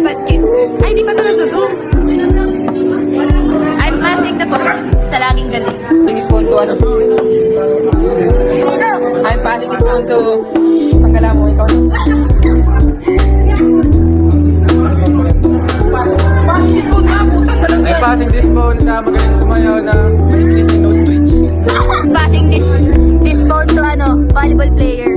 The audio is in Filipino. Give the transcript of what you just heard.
sad kiss. Ay, di pa ito nasusunod. I'm passing the phone sa laging galing. This phone to ano? I'm passing this phone to... Pagkala mo, ikaw na. I'm passing this phone sa magaling sumayaw na English in Nose Bridge. Passing this phone to volleyball player.